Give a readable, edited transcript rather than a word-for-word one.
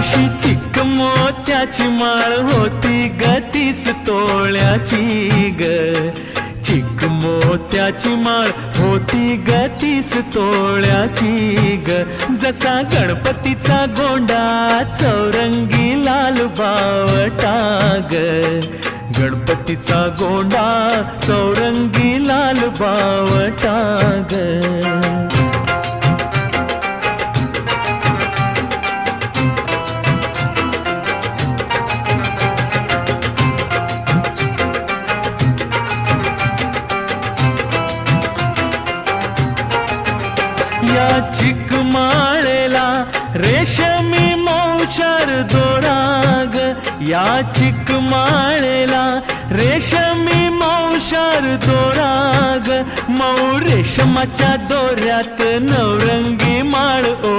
अशी चिक मोत्याची माळ होती ग 30 तोळ्याची ग. चिक मोत्याची माळ होती ग 30 तोळ्याची ग. जसा गणपतीचा गोंडा चौरंगी लाल बावटा ग. गणपतीचा गोंडा चौरंगी लाल बावटा ग. या चिकमाळेला रेशमी मौचार दोराग. या चिकमाळेला रेशमी मौचार दोराग. मऊ रेशमाच्या दोऱ्यात नवरंगी माळ ओ